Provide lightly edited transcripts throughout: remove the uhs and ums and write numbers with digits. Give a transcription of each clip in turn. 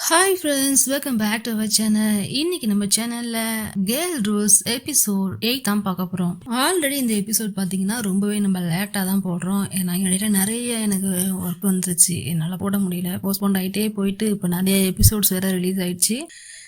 Hi friends, welcome back to our channel. இன்னைக்கு நம்ம சேனல்ல கேர்ள் ரூல்ஸ் எபிசோட் 8 தான் பார்க்க போறோம். ஆல்ரெடி இந்த எபிசோட் பார்த்தீங்கன்னா ரொம்பவே நம்ம லேட்டாக தான் போடுறோம். ஏன்னா இடையில நிறைய எனக்கு ஒர்க் வந்துருச்சு, என்னால் போட முடியல. போஸ்ட்போன் ஆகிட்டே போயிட்டு இப்போ நிறைய எபிசோட்ஸ் வேற ரிலீஸ் ஆயிடுச்சு.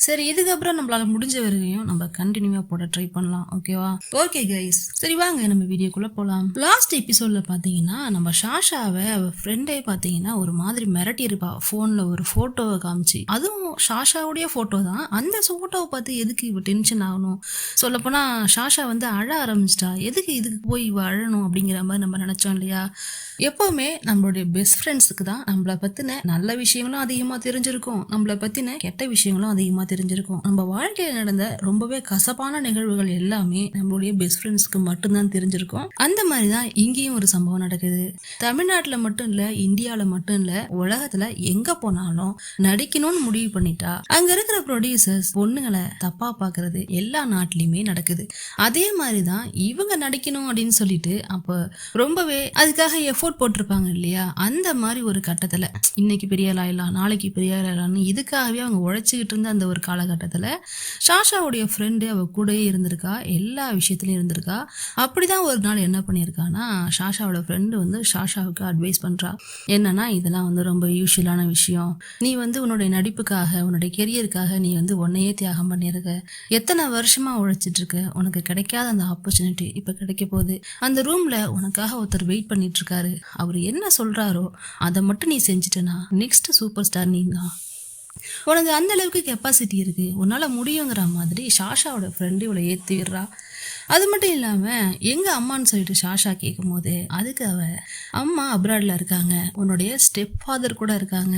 சரி, இதுக்கப்புறம் நம்மளால முடிஞ்ச வரையும் நம்ம கண்டினியூவா போட ட்ரை பண்ணலாம். ஓகேவா? ஓகே கைஸ், சரி வாங்க நம்ம வீடியோக்குள்ள போலாம். லாஸ்ட் எபிசோட்ல பாத்தீங்கன்னா நம்ம ஷாஷாவை அவ ஃப்ரெண்டே பாத்தீங்கன்னா ஒரு மாதிரி மிரட்டி இருப்பா. போன்ல ஒரு போட்டோவை காமிச்சு, அதுவும் ஷாஷாவுடைய போட்டோ தான். அந்த போட்டோவை பார்த்து எதுக்கு இவ டென்ஷன் ஆகணும்? சொல்ல போனா ஷாஷா வந்து அழ ஆரம்பிச்சிட்டா. எதுக்கு இதுக்கு போய் இவ அழணும் அப்படிங்கிற மாதிரி நம்ம நினைச்சோம் இல்லையா? எப்பவுமே நம்மளுடைய பெஸ்ட் ஃப்ரெண்ட்ஸுக்கு தான் நம்மளை பத்தின நல்ல விஷயங்களும் அதிகமா தெரிஞ்சிருக்கும், நம்மளை பத்தின கெட்ட விஷயங்களும் அதிகமா தெரிஞ்சிருக்கும். நம்ம வாழ்க்கையில நடந்த ரொம்பவே கசப்பான நிகழ்வுகள் எல்லாமே நம்மளுடைய பெஸ்ட் ஃப்ரெண்ட்ஸ்க்கு மட்டும்தான் தெரிஞ்சிருக்கும். அந்த மாதிரிதான் இங்கேயும் ஒரு சம்பவம் நடக்குது. தமிழ்நாட்டுல மட்டும் இல்ல, இந்தியாவில மட்டும் இல்ல, உலகத்துல எங்க போனாலும் நடிக்கணும்னு முடிவு பண்ணிட்டா அங்க இருக்கிற ப்ரொடியூசர்ஸ் பொண்ணுங்களை தப்பா பாக்குறது எல்லா நாட்டிலயுமே நடக்குது. அதே மாதிரிதான் இவங்க நடிக்கணும் அப்படின்னு சொல்லிட்டு அப்ப ரொம்பவே அதுக்காக எஃபோர்ட் போட்டிருப்பாங்க இல்லையா? அந்த மாதிரி ஒரு கட்டத்துல இன்னைக்கு பெரிய ஆளாயிடலாம், நாளைக்கு பெரிய ஆளாயிடலாம்னு இதுக்காகவே அவங்க உழைச்சிக்கிட்டு இருந்த அந்த ஒரு காலகட்டத்துல ஷாஷாவுடைய ஃப்ரெண்டு அவ கூடயே இருந்திருக்கா, எல்லா விஷயத்துலயும் இருந்திருக்கா. அப்படிதான் ஒரு நாள் என்ன பண்ணியிருக்கான்னா, ஷாஷாவோட ஃப்ரெண்டு வந்து ஷாஷாவுக்கு அட்வைஸ் பண்றா. என்னன்னா, இதெல்லாம் வந்து ரொம்ப யூஸ்வலான விஷயம். நீ வந்து உன்னுடைய நடிப்புக்காக, உன்னுடைய கெரியருக்காக நீ வந்து உன்னையே தியாகம் பண்ணியிருக்க. எத்தனை வருஷமா உழைச்சிட்டு இருக்க, உனக்கு கிடைக்காத அந்த ஆப்பர்ச்சுனிட்டி இப்ப கிடைக்க போகுது. அந்த ரூம்ல உனக்காக ஒருத்தர் வெயிட் பண்ணிட்டு இருக்காரு. அவர் என்ன சொல்றாரோ அதை மட்டும் நீ செஞ்சுட்டனா நெக்ஸ்ட் சூப்பர் ஸ்டார் நீ தான். உனக்கு அந்த அளவுக்கு கெப்பாசிட்டி இருக்கு, உன்னால முடியுங்கிற மாதிரி ஷாஷாவோட ஃப்ரெண்டு இவளை ஏற்றி விடுறா. அது மட்டும் இல்லாம எங்க அம்மான்னு சொல்லிட்டு ஷாஷா கேட்கும் போது அதுக்கு அவ அம்மா அப்ராட்ல இருக்காங்க, உன்னுடைய ஸ்டெப் ஃபாதர் கூட இருக்காங்க.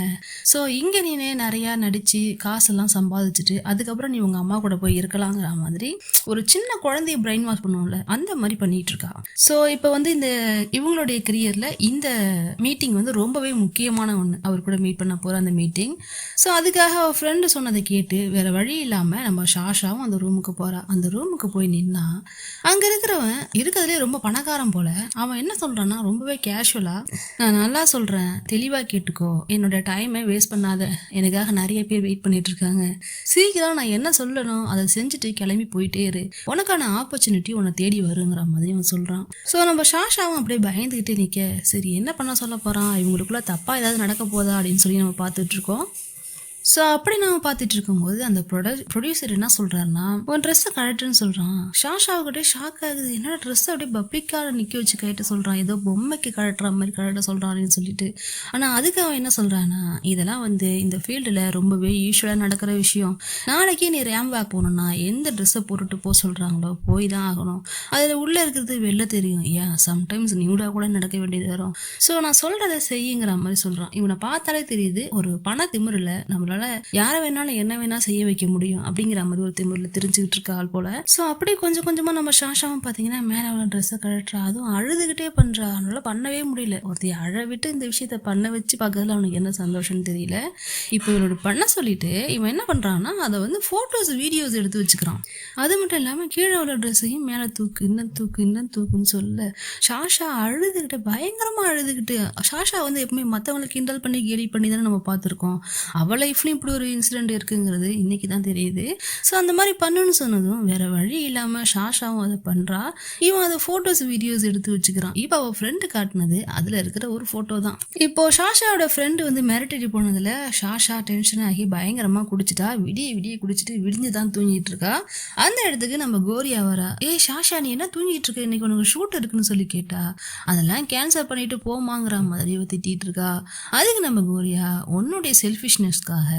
ஸோ இங்க நீனே நிறைய நடிச்சு காசெல்லாம் சம்பாதிச்சுட்டு அதுக்கப்புறம் நீ உங்க அம்மா கூட போய் இருக்கலாங்கிற மாதிரி ஒரு சின்ன குழந்தைய பிரெயின் வாஷ் பண்ணுவோம்ல, அந்த மாதிரி பண்ணிட்டு இருக்கா. ஸோ இப்போ வந்து இந்த இவங்களுடைய கரியர்ல இந்த மீட்டிங் வந்து ரொம்பவே முக்கியமான ஒன்று, அவர் கூட மீட் பண்ண போற அந்த மீட்டிங். ஸோ அதுக்காக அவள் ஃப்ரெண்டு சொன்னதை கேட்டு வேற வழி இல்லாமல் நம்ம ஷாஷாவும் அந்த ரூமுக்கு போகிறா. அந்த ரூமுக்கு போய் நின்னா அங்கே இருக்கிறவன் இருக்கிறதுலே ரொம்ப பணக்காரன் போல. அவன் என்ன சொல்கிறான்னா ரொம்பவே கேஷுவலா, நான் நல்லா சொல்கிறேன், தெளிவாக கேட்டுக்கோ, என்னோட டைமை வேஸ்ட் பண்ணாத, எனக்காக நிறைய பேர் வெயிட் பண்ணிட்டு இருக்காங்க, சீக்கிரம் நான் என்ன சொல்லணும் அதை செஞ்சுட்டு கிளம்பி போயிட்டே இரு, உனக்கான ஆப்பர்ச்சுனிட்டி உன்னை தேடி வருங்கிற மாதிரி அவன் சொல்கிறான். ஸோ நம்ம ஷாஷாவும் அப்படியே பயந்துக்கிட்டே நிற்க, சரி என்ன பண்ண சொல்ல போகிறான், இவங்களுக்குள்ள தப்பாக ஏதாவது நடக்க போதா அப்படின்னு சொல்லி நம்ம பார்த்துட்டு இருக்கோம். ஸோ அப்படி நம்ம பார்த்துட்டு இருக்கும்போது அந்த ப்ரொடியூசர் என்ன சொல்றாருன்னா, உன் ட்ரெஸ்ஸை கழட்டுன்னு சொல்றான். ஷாஷாவுக்கிட்டே ஷாக் ஆகுது, என்னோட ட்ரெஸ்ஸை அப்படியே பப்ளிக்காக நிற்க வச்சு கழட்ட சொல்றான், ஏதோ பொம்மைக்கு கழட்டுற மாதிரி கழட்ட சொல்றான்னு சொல்லிட்டு. ஆனால் அதுக்கு அவன் என்ன சொல்றான்னா, இதெல்லாம் வந்து இந்த ஃபீல்டில் ரொம்பவே யூஸ்வலாக நடக்கிற விஷயம். நாளைக்கே நீ ரேம் பேக் போகணும்னா எந்த ட்ரெஸ்ஸை போட்டுட்டு போக சொல்றாங்களோ போய் தான் ஆகணும். அதில் உள்ள இருக்கிறது வெளில தெரியும், ஏன் சம்டைம்ஸ் நியூடாக கூட நடக்க வேண்டியது வரும். ஸோ நான் சொல்றதை செய்யுங்கிற மாதிரி சொல்றான். இவனை பார்த்தாலே தெரியுது ஒரு பண திமிரில் நம்மள யாரை வேணாலும் என்ன வேணா செய்ய வைக்க முடியும் அப்படிங்கிற மாதிரி ஒரு திமிரில் தெரிஞ்சுக்கிட்டு இருக்க ஆள் போல. ஸோ அப்படியே கொஞ்சம் கொஞ்சமா நம்ம ஷாஷாவும் பார்த்தீங்கன்னா மேலே அவளை ட்ரெஸ்ஸை கழட்டுறா, அதுவும் அழுதுகிட்டே பண்றா. அவனால பண்ணவே முடியல. ஒருத்தைய அழ விட்டு இந்த விஷயத்த பண்ண வச்சு பார்க்கறதுல அவனுக்கு என்ன சந்தோஷம்னு தெரியல. இப்போ இவனோட பண்ண சொல்லிட்டு இவன் என்ன பண்றான்னா அதை வந்து போட்டோஸ் வீடியோஸ் எடுத்து வச்சுக்கிறான். அது மட்டும் இல்லாமல் கீழே உள்ள ட்ரெஸ்ஸையும் மேலே தூக்கு, இன்னும் தூக்கு, இன்னும் தூக்குன்னு சொல்ல ஷாஷா அழுதுகிட்டு பயங்கரமா அழுதுகிட்டு. ஷாஷா வந்து எப்பவுமே மற்றவங்களை கிண்டல் பண்ணி கேலி பண்ணி தானே நம்ம பார்த்துருக்கோம். அவளை இப்படி ஒரு இன்சிடென்ட் இருக்குங்கிறது இன்னைக்கு தான் தெரியுது. ஸோ அந்த மாதிரி பண்ணுன்னு சொன்னதும் வேற வழி இல்லாமல் ஷாஷாவும் அதை பண்றா. இவன் அதை போட்டோஸ் வீடியோஸ் எடுத்து வச்சுக்கிறான். இப்போ அவள் ஃப்ரெண்டு காட்டினது அதில் இருக்கிற ஒரு ஃபோட்டோ தான். இப்போ ஷாஷாவோட ஃப்ரெண்டு வந்து மிரட்டிட்டு போனதுல ஷாஷா டென்ஷன் ஆகி பயங்கரமாக குடிச்சிட்டா. விடிய விடிய குடிச்சிட்டு விடிஞ்சு தான் தூங்கிட்டு இருக்கா. அந்த இடத்துக்கு நம்ம கோரியா வரா. ஷாஷா நீ என்ன தூங்கிட்டு இருக்க, இன்னைக்கு உனக்கு ஷூட் இருக்குன்னு சொல்லி கேட்டா. அதெல்லாம் கேன்சல் பண்ணிட்டு போமாங்கிற மாதிரி திட்டிட்டு இருக்கா. அதுக்கு நம்ம கோரியா, உன்னுடைய செல்ஃபிஷ்னஸ்க்காக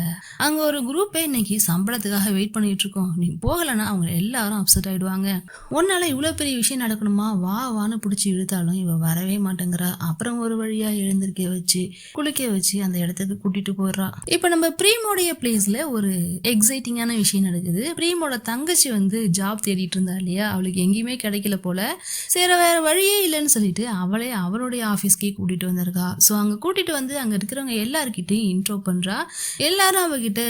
அங்க ஒரு குரூப்பே இன்னைக்கு சம்பளத்துக்காக வெயிட் பண்ணிட்டு இருக்கோம், நீ போகலன்னா அவங்க எல்லாரும் அப்செட் ஆயிடுவாங்க, உன்னால இவ்வளவு பெரிய விஷயம் நடக்கணுமா, வா வான்னு பிடிச்சி இழுத்தாலும் இவ வரவே மாட்டேங்கிறா. அப்புறம் ஒரு வழியா எழுந்திருக்க வச்சு குளிக்க வச்சு அந்த இடத்துக்கு கூட்டிட்டு போயிடுறா. இப்ப நம்ம பிரீமோடைய பிளேஸ்ல ஒரு எக்ஸைட்டிங்கான விஷயம் நடக்குது. பிரீமோட தங்கச்சி வந்து ஜாப் தேடிட்டு இருந்தா இல்லையா, அவளுக்கு எங்கேயுமே கிடைக்கல போல. சரி வேற வழியே இல்லைன்னு சொல்லிட்டு அவளே அவளுடைய ஆபீஸ்க்கே கூட்டிட்டு வந்திருக்கா. ஸோ அங்க கூட்டிட்டு வந்து அங்க இருக்கிறவங்க எல்லாருக்கிட்டையும் இன்ட்ரோ பண்றா. எல்லா எல்லாரும் அவகிட்ட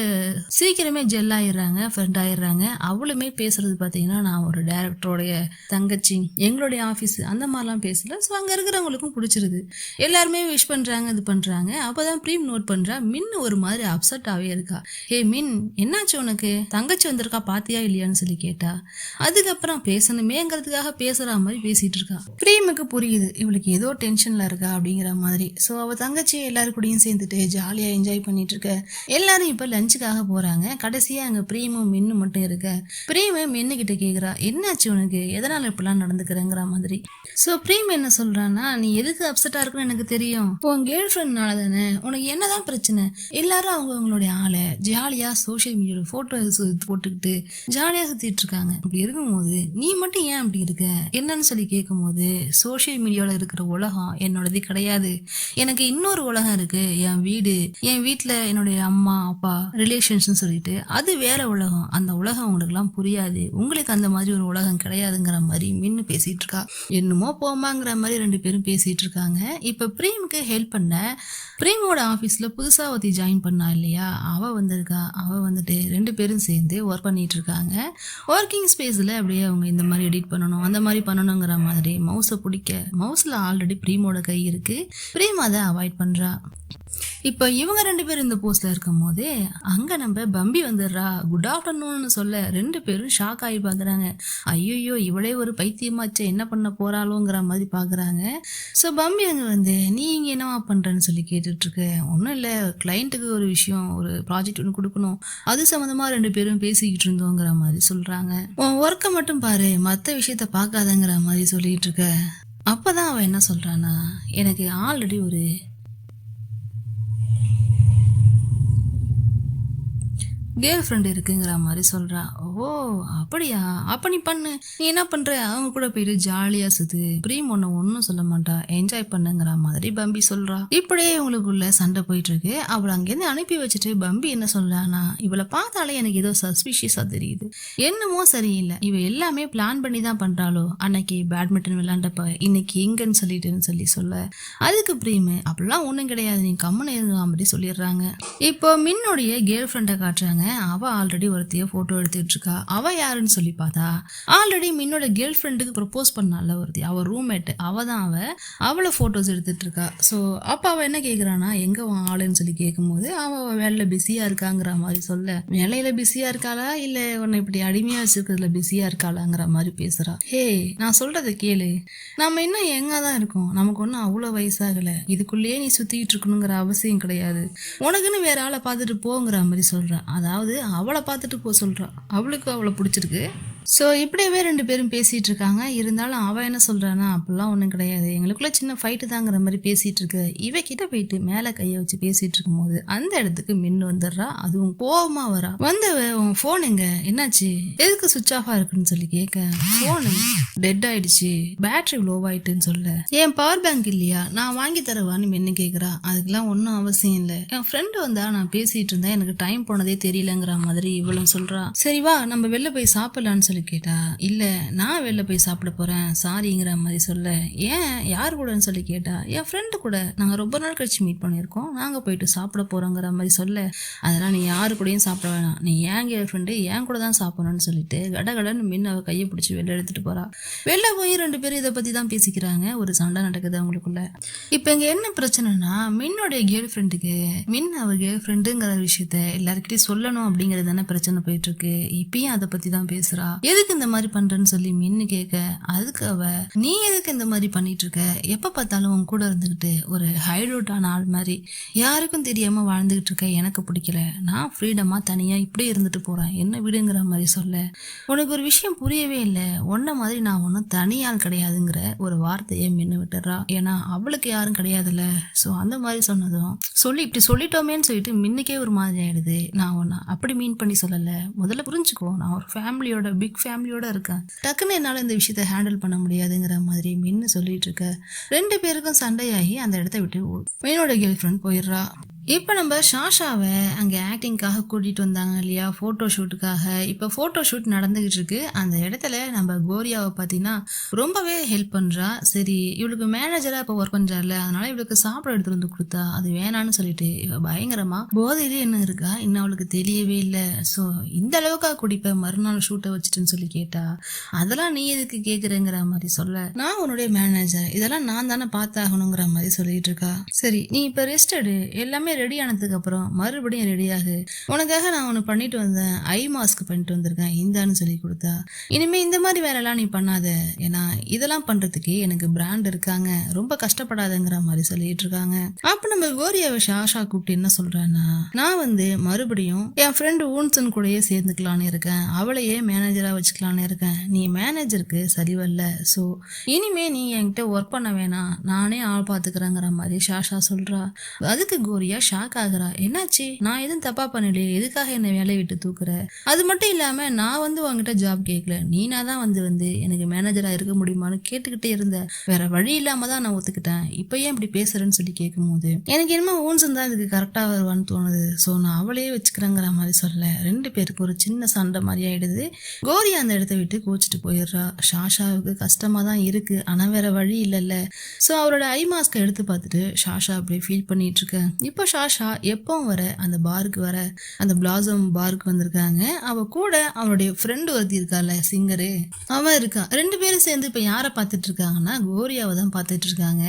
சீக்கிரமே ஜெல் ஆயிடுறாங்க, ஃப்ரெண்ட் ஆயிடுறாங்க. அவளுமே பேசுறது பாத்தீங்கன்னா, நான் ஒரு டைரக்டரோடைய தங்கச்சி, எங்களுடைய ஆஃபீஸ் அந்த மாதிரிலாம் பேசல. ஸோ அங்க இருக்கிறவங்களுக்கும் பிடிச்சிருது. எல்லாருமே விஷ் பண்றாங்க, இது பண்றாங்க. அப்பதான் பிரீம் நோட் பண்றா, மின் ஒரு மாதிரி அப்செட்டாவே இருக்கா. ஹே மின், என்னாச்சு உனக்கு? தங்கச்சி வந்திருக்கா பாத்தியா இல்லையான்னு சொல்லி கேட்டா. அதுக்கப்புறம் பேசணுமேங்கிறதுக்காக பேசுற மாதிரி பேசிட்டு இருக்கா. பிரீமுக்கு புரியுது இவளுக்கு ஏதோ டென்ஷன்ல இருக்கா அப்படிங்கிற மாதிரி. ஸோ அவ தங்கச்சி எல்லாரும் கூடயும் சேர்ந்துட்டு ஜாலியா என்ஜாய் பண்ணிட்டு இருக்க. எல்லாரும் இப்ப லஞ்சுக்காக போறாங்க. கடைசியா அங்க பிரீமும் மின்னு மட்டும் இருக்க. பிரீம் மின்னு கிட்ட கேக்குறா, என்னாச்சு உனக்கு, எதனால இப்பெல்லாம் நடந்துக்கிறேங்கிற மாதிரி. ஸோ பிரீம் என்ன சொல்றான்னா, நீ எதுக்கு அப்செட்டா இருக்குன்னு எனக்கு தெரியும். உன் கேர்ள் ஃப்ரெண்ட்னால தானே, உனக்கு என்னதான் பிரச்சனை? எல்லாரும் அவங்களுடைய ஆளை ஜாலியா சோசியல் மீடியாவில் போட்டோஸ் போட்டுக்கிட்டு ஜாலியா சுத்திட்டு இருக்காங்க. அப்படி இருக்கும்போது நீ மட்டும் ஏன் அப்படி இருக்க, என்னன்னு சொல்லி கேட்கும்போது, சோசியல் மீடியாவில் இருக்கிற உலகம் என்னோடது கிடையாது. எனக்கு இன்னொரு உலகம் இருக்கு, என் வீடு, என் வீட்டுல என்னுடைய அம்மா அப்பா ரிலேஷன்ஸ் சொல்லிட்டு அது வேற உலகம். அந்த உலகம் உங்களுக்கு எல்லாம் புரியாது, உங்களுக்கு அந்த மாதிரி ஒரு உலகம் கிடையாதுங்கிற மாதிரி மின்னு பேசிட்டு இருக்கா. என்னமோ போமாங்கிற மாதிரி ரெண்டு பேரும் பேசிட்டு இருக்காங்க. இப்ப பிரீமுக்கு ஹெல்ப் பண்ண பிரீமோட ஆபீஸ்ல புதுசா ஒருத்தி ஜாயின் பண்ணா இல்லையா, அவ வந்திருக்கா. அவ வந்துட்டு ரெண்டு பேரும் சேர்ந்து ஒர்க் பண்ணிட்டு இருக்காங்க. ஒர்க்கிங் ஸ்பேஸ்ல அப்படியே அவங்க இந்த மாதிரி எடிட் பண்ணணும், அந்த மாதிரி பண்ணணுங்கிற மாதிரி மவுஸை பிடிக்க, மவுஸ்ல ஆல்ரெடி பிரீமோட கை இருக்கு. பிரீம் அதை அவாய்ட் பண்றா. இப்ப இவங்க ரெண்டு பேரும் இந்த போஸ்ட்ல இருக்கும் போது அங்க நம்ம பம்பி வந்துடுறா. குட் ஆஃப்டர்நூன் சொல்ல ரெண்டு பேரும் ஷாக் ஆகி பாக்குறாங்க. ஐயோ, இவளே ஒரு பைத்தியமாச்சு, என்ன பண்ண போறாளோங்கிற மாதிரி பாக்குறாங்க. ஸோ பம்பி அங்க வந்து, நீ இங்க என்னவா பண்றேன்னு சொல்லி கேட்டுட்டு இருக்க. ஒன்றும் இல்லை, கிளைண்ட்டுக்கு ஒரு விஷயம், ஒரு ப்ராஜெக்ட் ஒன்று கொடுக்கணும், அது சம்மந்தமா ரெண்டு பேரும் பேசிக்கிட்டு இருந்தோங்கிற மாதிரி சொல்றாங்க. உன் ஒர்க்கை மட்டும் பாரு, மற்ற விஷயத்த பார்க்காதங்கிற மாதிரி சொல்லிட்டு இருக்க. அப்பதான் அவன் என்ன சொல்றானா, எனக்கு ஆல்ரெடி ஒரு கேர்ள் ஃப்ரெண்ட் இருக்குங்கிற மாதிரி சொல்றா. ஓ அப்படியா, அப்ப நீ பண்ணு, நீ என்ன பண்ற, அவங்க கூட போயிட்டு ஜாலியா சுத்து, பிரீம் ஒன்னும் சொல்ல மாட்டா, என்ஜாய் பண்ணுங்கிற மாதிரி பம்பி சொல்றா. இப்படியே இவங்களுக்குள்ள சண்டை போயிட்டு இருக்கு. அவளை அங்கேருந்து அனுப்பி வச்சுட்டு பம்பி என்ன சொல்றானா, இவளை பார்த்தாலே எனக்கு ஏதோ சஸ்பிஷியஸா தெரியுது, என்னமோ சரியில்லை, இவ எல்லாமே பிளான் பண்ணி தான் பண்றாளோ, அன்னைக்கு பேட்மிண்டன் விளையாண்டப்ப இன்னைக்கு எங்கன்னு சொல்லி சொல்ல, அதுக்கு பிரீம் அப்படிலாம் ஒண்ணும் கிடையாது, நீ கம்மனை இருந்த மாதிரி சொல்லிடுறாங்க. இப்போ மின்னுடைய கேர்ள் ஃப்ரெண்டை காட்டுறாங்க. அவ ஆல்ரெடி ஒருத்தைய போட்டோ எடுத்துட்டு இருக்கா. அவ யாருன்னு சொல்லி பார்த்தா, ஆல்ரெடி மின்னோட கேர்ள் ஃப்ரெண்டுக்கு ப்ரப்போஸ் பண்ணால ஒருத்தி, அவ ரூம்மேட், அவ தான் அவளை போட்டோஸ் எடுத்துட்டு இருக்கா. ஸோ அப்ப அவ என்ன கேக்குறானா, எங்க ஆளுன்னு சொல்லி கேட்கும்போது அவ வேலையில பிஸியா இருக்காங்கிற மாதிரி சொல்ல, வேலையில பிஸியா இருக்காளா இல்ல உன்னை இப்படி அடிமையா வச்சிருக்கிறதுல பிஸியா இருக்காளாங்கிற மாதிரி பேசுறா. ஹே, நான் சொல்றதை கேளு, நம்ம இன்னும் எங்க தான் இருக்கோம், நமக்கு ஒன்னும் அவ்வளவு வயசாகல, இதுக்குள்ளேயே நீ சுத்திட்டு இருக்கணுங்கிற அவசியம் கிடையாது, உனக்குன்னு வேற ஆளை பார்த்துட்டு போங்கிற மாதிரி சொல்றான். அதாவது அவளை பார்த்துட்டு போக சொல்றா, அவளுக்கு அவளை பிடிச்சிருக்கு. ஸோ இப்படியவே ரெண்டு பேரும் பேசிட்டு இருக்காங்க. இருந்தாலும் அவன் என்ன சொல்றானா, அப்படிலாம் ஒன்றும் கிடையாது, எங்களுக்குள்ள சின்ன ஃபைட்டு தாங்கிற மாதிரி பேசிட்டு இருக்கு. இவகிட்ட போயிட்டு மேலே கையை வச்சு பேசிட்டு இருக்கும்போது அந்த இடத்துக்கு மின்னு வந்துடுறா. அதுவும் கோவமா வரா. வந்தவ, உன் ஃபோன் எங்க, என்னாச்சு, எதுக்கு சுவிச் ஆஃபா இருக்குன்னு சொல்லி கேட்க, ஃபோனு டெட் ஆயிடுச்சு, பேட்டரி லோ ஆயிட்டுன்னு சொல்ல, என் பவர் பேங்க் இல்லையா, நான் வாங்கி தரவான்னு மின்னு கேட்குறா. அதுக்கெல்லாம் ஒன்றும் அவசியம் இல்லை, என் ஃப்ரெண்டு வந்தா நான் பேசிட்டு இருந்தேன், எனக்கு டைம் போனதே தெரியலங்கிற மாதிரி இவளும் சொல்றா. சரி வா நம்ம வெளில போய் சாப்பிடலான்னு சொல்லி கேட்டா, இல்ல நான் வெளில போய் சாப்பிட போறேன் சாரிங்கிற மாதிரி சொல்ல, ஏன் யார் கூடன்னு சொல்லி கேட்டா, என் ஃப்ரெண்டு கூட, நாங்க ரொம்ப நாள் கழிச்சு மீட் பண்ணியிருக்கோம், நாங்க போயிட்டு சாப்பிட போறோங்கிற மாதிரி சொல்ல, அதெல்லாம் நீ யாரு கூடயும் சாப்பிட வேணாம், நீ ஏன் கேர்ள் ஃப்ரெண்டு என் கூட தான் சாப்பிடணும்னு சொல்லிட்டு கடகடன்னு மின் அவ கையை பிடிச்சி வெளில எடுத்துட்டு போறா. வெளில போய் ரெண்டு பேரும் இதை பத்தி தான் பேசிக்கிறாங்க. ஒரு சண்டை நடக்குது அவங்களுக்குள்ள. இப்ப இங்க என்ன பிரச்சனைனா, மின்னோடைய கேர்ள் ஃப்ரெண்டுக்கு மின் அவ கேர்ள் ஃப்ரெண்டுங்கிற விஷயத்த எல்லாருக்கிட்டையும் சொல்லணும் அப்படிங்கிறது தானே பிரச்சனை போயிட்டு இருக்கு. இப்பயும் அதை பத்தி தான் பேசுறா. எதுக்கு இந்த மாதிரி பண்றேன்னு சொல்லி மின்னு கேட்க, அதுக்கு அவ, நீ எதுக்கு இந்த மாதிரி பண்ணிட்டு இருக்க, எப்ப பார்த்தாலும் உன் கூட இருந்துகிட்டு ஒரு ஹைடவுட்டான ஆள் மாதிரி யாருக்கும் தெரியாம வாழ்ந்துகிட்டு இருக்க, எனக்கு பிடிக்கல, நான் ஃப்ரீடமா தனியா இப்படியே இருந்துட்டு போறேன், என்ன விடுங்கிற மாதிரி சொல்ல, உனக்கு ஒரு விஷயம் புரியவே இல்லை, உன்ன மாதிரி நான் ஒன்னும் தனியால் கிடையாதுங்கிற ஒரு வார்த்தையை மின்னு விட்டுறா. ஏன்னா அவளுக்கு யாரும் கிடையாதுல்ல. ஸோ அந்த மாதிரி சொன்னதும் இப்படி சொல்லிட்டோமேன்னு சொல்லிட்டு மின்னுக்கே ஒரு மாதிரி ஆயிடுது. நான் ஒன்னு அப்படி மீன் பண்ணி சொல்லல, முதல்ல புரிஞ்சுக்கோ, நான் ஒரு ஃபேமிலியோட பிக் ஃபேமிலியோட இருக்கேன், டக்குன்னு என்னால இந்த விஷயத்த ஹேண்டில் பண்ண முடியாதுங்கிற மாதிரி மின்னு சொல்லிட்டு இருக்க. ரெண்டு பேருக்கும் சண்டையாகி அந்த இடத்த விட்டு மீனோட கேர்ள் ஃப்ரெண்ட் போயிடுறா. இப்ப நம்ம ஷாஷாவ அங்க ஆக்டிங்காக கூட்டிட்டு வந்தாங்க இல்லையா? ஃபோட்டோ ஷூட்டுக்காக. இப்ப ஃபோட்டோ ஷூட் நடந்துகிட்டு இருக்கு. அந்த இடத்துல நம்ம கோரியாவ பார்த்தீங்கன்னா, ரொம்பவே ஹெல்ப் பண்றா. சரி இவளுக்கு மேனேஜரா இப்ப ஒர்க் பண்றால்ல, அதனால இவளுக்கு சாப்பிட எடுத்துட்டு வந்து குடுத்தா. அது வேணான்னு சொல்லிட்டு இவ பயங்கரமா போதையிலே இன்னும் இருக்கா. இன்னும் அவளுக்கு தெரியவே இல்ல. ஸோ இந்த அளவுக்கா குடிப்ப மறுநாள் ஷூட்ட வச்சுட்டுன்னு சொல்லி கேட்டா, அதெல்லாம் நீ எதுக்கு கேட்குறேங்கிற மாரி சொல்ல, நான் உன்னுடைய மேனேஜர். இதெல்லாம் நான் தானே பார்த்தாகணுங்கிற மாரி சொல்லிட்டு இருக்கா. சரி நீ இப்ப ரெஸ்ட் எடு. எல்லாமே ரெடி ஆனதுக்கு அப்புறம் மறுபடியும் ரெடி ஆகு. உனக்காக நான் ஒன்று பண்ணிட்டு வந்தேன். ஐ மாஸ்க் பண்ணிட்டு வந்திருக்கேன். இந்தான்னு சொல்லி கொடுத்தா. இனிமே இந்த மாதிரி வேலைலாம் நீ பண்ணாத. ஏன்னா இதெல்லாம் பண்றதுக்கு எனக்கு பிராண்ட் இருக்காங்க. ரொம்ப கஷ்டப்படாதங்கிற மாதிரி சொல்லிட்டு இருக்காங்க. அப்ப நம்ம கோரியாவை ஷாஷா கூப்பிட்டு என்ன சொல்றான்னா, நான் வந்து மறுபடியும் என் ஃப்ரெண்டு ஊன்சன் கூடயே சேர்ந்துக்கலான்னு இருக்கேன். அவளையே மேனேஜரா வச்சுக்கலான்னு இருக்கேன். நீ மேனேஜருக்கு சரிவல்ல. ஸோ இனிமே நீ என்கிட்ட ஒர்க் பண்ண வேணாம். நானே ஆள் பார்த்துக்கிறேங்கிற மாதிரி ஷாஷா சொல்றா. அதுக்கு கோரியா ஷாக் ஆகுறா. என்னாச்சு? நான் எதுவும் தப்பா பண்ணலையே, எதுக்காக என்னை வேலையை விட்டு தூக்குற? அது மட்டும் இல்லாம நான் வந்து உங்ககிட்ட ஜாப் கேட்கல, நீனா தான் வந்து எனக்கு மேனேஜரா இருக்க முடியுமான்னு கேட்டுக்கிட்டே இருந்த. வேற வழி இல்லாம தான் நான் ஒத்துக்கிட்டேன். இப்ப ஏன் இப்படி பேசுறேன்னு சொல்லி கேட்கும்போது எனக்கு என்னமோ ஊன்சன் தான் இதுக்கு கரெக்டா வருவான்னு தோணுது. ஸோ நான் அவளையே வச்சுக்கிறேங்கிற மாதிரி சொல்ல, ரெண்டு பேருக்கு ஒரு சின்ன சண்டை மாதிரி ஆயிடுது. கோரியா அந்த இடத்த விட்டு கோச்சிட்டு போயிடுறா. ஷாஷாவுக்கு கஷ்டமா தான் இருக்கு, ஆனா வேற வழி இல்லைல்ல. ஸோ அவரோட ஐ மாஸ்கை எடுத்து பார்த்துட்டு ஷாஷா அப்படியே ஃபீல் பண்ணிட்டு இருக்க. இப்போ ஷாஷா எப்பவும் வர அந்த பாருக்கு வர அந்த பிளாசம் பாருக்கு வந்திருக்காங்க. அவ கூட அவனுடைய ஃப்ரெண்டு ஒருத்தி இருக்கால, சிங்கரு, அவன் இருக்கான். ரெண்டு பேரும் சேர்ந்து இப்ப யாரை பார்த்துட்டு இருக்காங்கன்னா கோரியாவை தான் பார்த்துட்டு இருக்காங்க.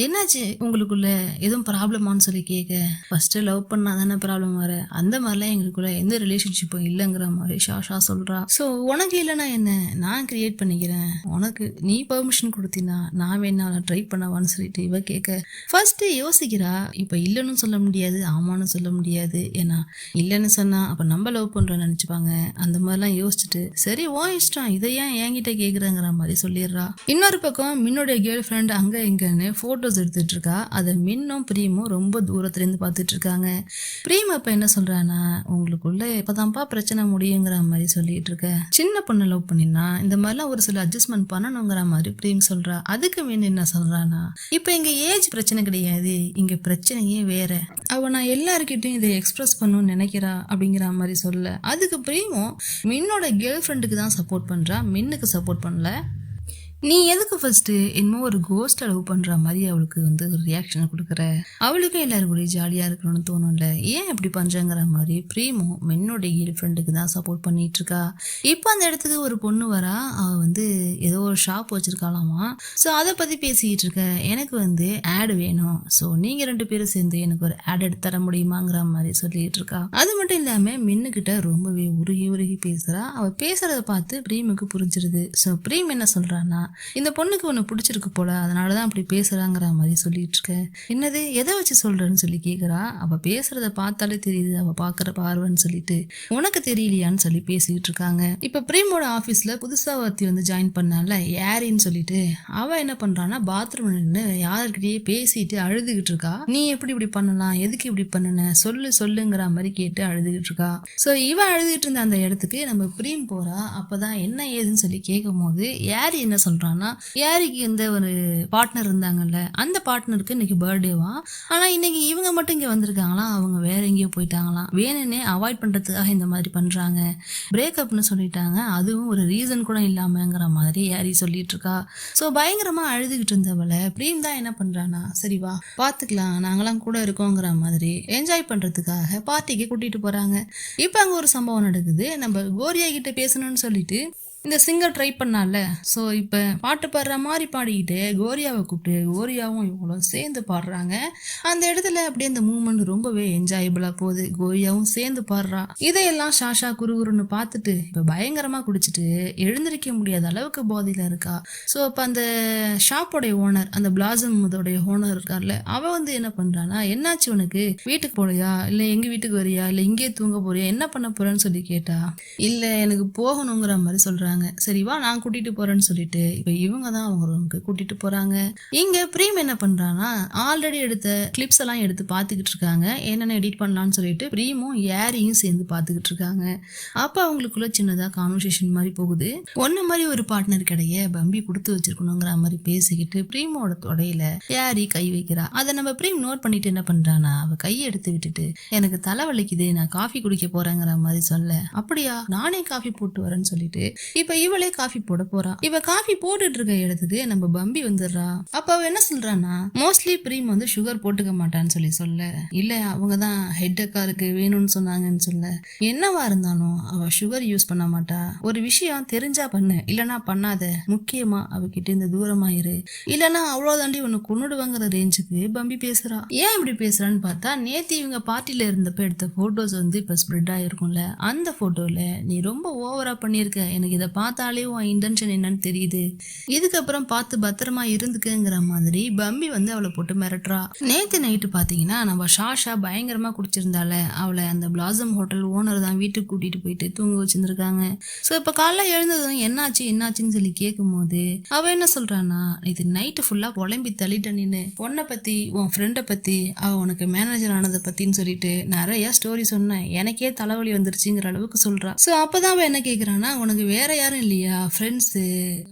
என்னாச்சு உங்களுக்குள்ள எதுவும் ப்ராப்ளமான்னு சொல்லி கேட்க, ஃபர்ஸ்ட் லவ் பண்ணா தானே ப்ராப்ளம் வர, அந்த மாதிரிலாம் எங்களுக்குள்ள எந்த ரிலேஷன்ஷிப்பும் இல்லைங்கிற மாதிரி ஷாஷா சொல்றா. ஸோ உனக்கு இல்லைன்னா என்ன, நான் கிரியேட் பண்ணிக்கிறேன். உனக்கு நீ பெர்மிஷன் கொடுத்தினா நான் வேணா ட்ரை பண்ணவான்னு சொல்லிட்டு இவ கேட்க, ஃபர்ஸ்ட் யோசிக்கிறா. இப்ப இல்லைன்னு சொல்ல முடியாது, ஆமான்னு சொல்ல முடியாது. ஏன்னா இல்லைன்னு சொன்னா அப்ப நம்ம லவ் பண்றோம்னு நினைச்சுப்பாங்க. அந்த மாதிரிலாம் யோசிச்சுட்டு சரி ஓ இஷ்டம், இதை ஏன் என்கிட்ட கேக்குறங்கிற மாதிரி சொல்லிடுறா. இன்னொரு பக்கம் மின்னுடைய கேர்ள் ஃப்ரெண்ட் அங்க இங்கன்னு போட்டோஸ் எடுத்துட்டு இருக்கா. அதை மின்னும் பிரீமும் ரொம்ப தூரத்துல இருந்து பார்த்துட்டு இருக்காங்க. பிரீம் அப்ப என்ன சொல்றானா, உங்களுக்குள்ள இப்பதான்ப்பா பிரச்சனை முடியுங்கிற மாதிரி சொல்லிட்டு இருக்க. சின்ன பொண்ணு லவ் பண்ணினா இந்த மாதிரிலாம் ஒரு சில அட்ஜஸ்ட்மெண்ட் பண்ணணுங்கிற மாதிரி பிரீம் சொல்றா. அதுக்கு மின் என்ன சொல்றானா, இப்ப இங்க ஏஜ் பிரச்சனை கிடையாது, இங்க பிரச்சனையே வேற. அவ நான் எல்லாருக்கிட்டையும் இதை எக்ஸ்பிரஸ் பண்ணணும்னு நினைக்கிறா அப்படிங்கிற மாதிரி சொல்ல, அதுக்கு பிரீமும் மின்னோட கேர்ள் ஃப்ரெண்டுக்கு தான் சப்போர்ட் பண்றா, மின்னுக்கு சப்போர்ட் பண்ணல. நீ எதுக்கு ஃபர்ஸ்ட் என்னமோ ஒரு கோஸ்ட் லவ் பண்ற மாதிரி அவளுக்கு வந்து ஒரு ரியாக்ஷன் கொடுக்குற, அவளுக்கும் எல்லாரும் கூட ஜாலியா இருக்கணும்னு தோணும்ல, ஏன் இப்படி பண்றங்கிற மாதிரி பிரீமும் மென்னோட கேர்ள் ஃப்ரெண்டுக்கு தான் சப்போர்ட் பண்ணிட்டு இருக்கா. இப்போ அந்த இடத்துக்கு ஒரு பொண்ணு வரா. அவ வந்து ஏதோ ஒரு ஷாப் வச்சிருக்காளாமா. ஸோ அதை பத்தி பேசிக்கிட்டு இருக்க. எனக்கு வந்து ஆட் வேணும், ஸோ நீங்க ரெண்டு பேரும் சேர்ந்து எனக்கு ஒரு ஆட் எடுத்து தர முடியுமாங்கிற மாதிரி சொல்லிட்டு இருக்கா. அது மட்டும் இல்லாம மின்னுகிட்ட ரொம்பவே உருகி உருகி பேசுறா. அவ பேசுறத பார்த்து பிரீமுக்கு புரிஞ்சிருது. ஸோ பிரீம் என்ன சொல்றான்னா, இந்த பொண்ணுக்கு ஒண்ணு பிடிச்சிருக்கு போல, அதனாலதான் அப்படி பேசுறாங்கிற மாதிரி சொல்லிட்டு இருக்க. என்னது எதை வச்சு சொல்றேன்னு சொல்லி கேக்குறா. அவ பேசுறத பார்த்தாலே தெரியுது அவ பாக்குற பார்வைன்னு சொல்லிட்டு, உனக்கு தெரியலையான்னு சொல்லி பேசிட்டு இருக்காங்க. இப்ப பிரீமோட ஆபீஸ்ல புதுசா ஒருத்தி வந்து ஜாயின் பண்ணால யாரின்னு சொல்லிட்டு, அவ என்ன பண்றான்னா பாத்ரூம் நின்று யாருக்கிட்டயே பேசிட்டு அழுதுகிட்டு இருக்கா. நீ எப்படி இப்படி பண்ணலாம், எதுக்கு இப்படி பண்ணுன, சொல்லுங்கிற மாதிரி கேட்டு அழுதுகிட்டு இருக்கா. சோ இவ அழுதுகிட்டு இருந்த அந்த இடத்துக்கு நம்ம பிரீம் போறா. அப்பதான் என்ன ஏதுன்னு சொல்லி கேட்கும் போது யாரி என்ன சொல்றான்னா, யாரிக்கு இந்த ஒரு பார்ட்னர் இருந்தாங்கல்ல, அந்த பார்ட்னருக்கு இன்னைக்கு பர்த்டேவா, ஆனா இன்னைக்கு இவங்க மட்டும் இங்க வந்திருக்காங்களாம், அவங்க வேற எங்கேயோ போயிட்டாங்களாம். வேணும்னே அவாய்ட் பண்றதுக்காக இந்த மாதிரி பண்றாங்க, பிரேக்கப்னு சொல்லிட்டாங்க, அதுவும் ஒரு ரீசன் கூட இல்லாமங்கிற மாதிரி யாரி சொல்லிட்டு இருக்கா. சோ பயங்கரமா அழுதுகிட்டு இருந்தவளை பிரீம் தான் என்ன பண்றானா, சரி வா பாத்துக்கலாம், நாங்களாம் கூட இருக்கோங்கிற மாதிரி என்ஜாய் பண்றதுக்காக பார்ட்டிக்கு கூட்டிட்டு போறாங்க. இப்ப அங்க ஒரு சம்பவம் நடக்குது. நம்ம கோரியா கிட்ட பேசணும்னு சொல்லிட்டு இந்த சிங்கர் ட்ரை பண்ணால, ஸோ இப்போ பாட்டு பாடுற மாதிரி பாடிக்கிட்டு கோரியாவை கூப்பிட்டு கோரியாவும் இவங்களும் சேர்ந்து பாடுறாங்க. அந்த இடத்துல அப்படியே அந்த மூமெண்ட் ரொம்பவே என்ஜாயபிளாக போகுது. கோரியாவும் சேர்ந்து பாடுறா. இதையெல்லாம் ஷாஷா குறுகுறுன்னு பார்த்துட்டு இப்போ பயங்கரமாக குடிச்சிட்டு எழுந்திருக்க முடியாத அளவுக்கு போதையில் இருக்கா. ஸோ இப்போ அந்த ஷாப்போடைய ஓனர், அந்த பிளாசம் ஓனர் இருக்கார்ல, அவ வந்து என்ன பண்ணுறான்னா, என்னாச்சு உனக்கு, வீட்டுக்கு போலையா, இல்லை எங்கள் வீட்டுக்கு வரியா, இல்லை இங்கே தூங்க போறியா, என்ன பண்ண போறேன்னு சொல்லி கேட்டா. இல்லை எனக்கு போகணுங்கிற மாதிரி சொல்கிறேன். போறாங்க. சரி வா நான் கூட்டிட்டு போறேன்னு சொல்லிட்டு இப்ப இவங்க தான் அவங்க ரூமுக்கு கூட்டிட்டு போறாங்க. இங்க பிரீம் என்ன பண்றானா ஆல்ரெடி எடுத்த கிளிப்ஸ் எல்லாம் எடுத்து பாத்துக்கிட்டு இருக்காங்க. என்னென்ன எடிட் பண்ணலாம்னு சொல்லிட்டு பிரீமும் ஏரியும் சேர்ந்து பாத்துக்கிட்டு இருக்காங்க. அப்ப அவங்களுக்குள்ள சின்னதா கான்வர்சேஷன் மாதிரி போகுது. ஒன்ன மாதிரி ஒரு பார்ட்னர் கிடையே பம்பி கொடுத்து வச்சிருக்கணுங்கிற மாதிரி பேசிக்கிட்டு பிரீமோட தொடையில ஏரி கை வைக்கிறா. அதை நம்ம பிரீம் நோட் பண்ணிட்டு என்ன பண்றானா அவ கையை எடுத்து விட்டுட்டு எனக்கு தலை வலிக்குது நான் காஃபி குடிக்க போறேங்கிற மாதிரி சொல்ல, அப்படியா நானே காஃபி போட்டு வரேன்னு சொல்லிட்டு இப்ப இவளே காஃபி போட போறா. இவ காஃபி போட்டுட்டு இருக்க இடத்துக்கு நம்ம பம்பி வந்துடுறா. அப்ப அவ என்ன சொல்றான்னா மோஸ்ட்லி பிரீம் வந்து சுகர் போட்டுக்க மாட்டான்னு சொல்ல, இல்ல அவங்கதான் ஹெட்டக்காருக்கு வேணும்னு சொன்னாங்கன்னு சொல்ல, என்னவா இருந்தாலும் அவ சுகர் யூஸ் பண்ண மாட்டா. ஒரு விஷயம் தெரிஞ்சா பண்ணு இல்லனா பண்ணாத, முக்கியமா அவகிட்ட இந்த தூரமாயிரு இல்லனா அவ்வளவுதாண்டி உன்னை கொன்னுடுவாங்கிற ரேஞ்சுக்கு பம்பி பேசுறா. ஏன் இப்படி பேசுறான்னு பார்த்தா நேத்து இவங்க பார்ட்டில இருந்தப்ப எடுத்த போட்டோஸ் வந்து இப்ப ஸ்ப்ரெட் ஆயிருக்கும்ல, அந்த போட்டோல நீ ரொம்ப ஓவரா பண்ணிருக்க, எனக்கு இதை பார்த்தாலே உன் இன்டென்ஷன் என்னன்னு தெரியுது, இதுக்கப்புறம் பார்த்து பத்திரமா இருந்துக்குங்கிற மாதிரி பம்பி வந்து அவளை போட்டு மிரட்டுறா. நேத்து நைட்டு பாத்தீங்கன்னா நம்ம ஷாஷா பயங்கரமா குடிச்சிருந்தால அவளை அந்த பிளாசம் ஹோட்டல் ஓனர் தான் வீட்டுக்கு கூட்டிட்டு போயிட்டு தூங்க வச்சிருந்திருக்காங்க. சோ இப்ப காலைல எழுந்ததும் என்னாச்சுன்னு சொல்லி கேட்கும் போது அவ என்ன சொல்றானா இது நைட்டு ஃபுல்லா புலம்பி தள்ளிட்ட நின்னு பொண்ணை பத்தி உன் ஃப்ரெண்டை பத்தி அவ உனக்கு மேனேஜர் ஆனதை பத்தின்னு சொல்லிட்டு நிறைய ஸ்டோரி சொன்னேன், எனக்கே தலைவலி வந்துருச்சுங்கிற அளவுக்கு சொல்றா. சோ அப்பதான் அவ என்ன கேக்குறானா உனக்கு வேற யாரும் இல்லையா ஃப்ரெண்ட்ஸ்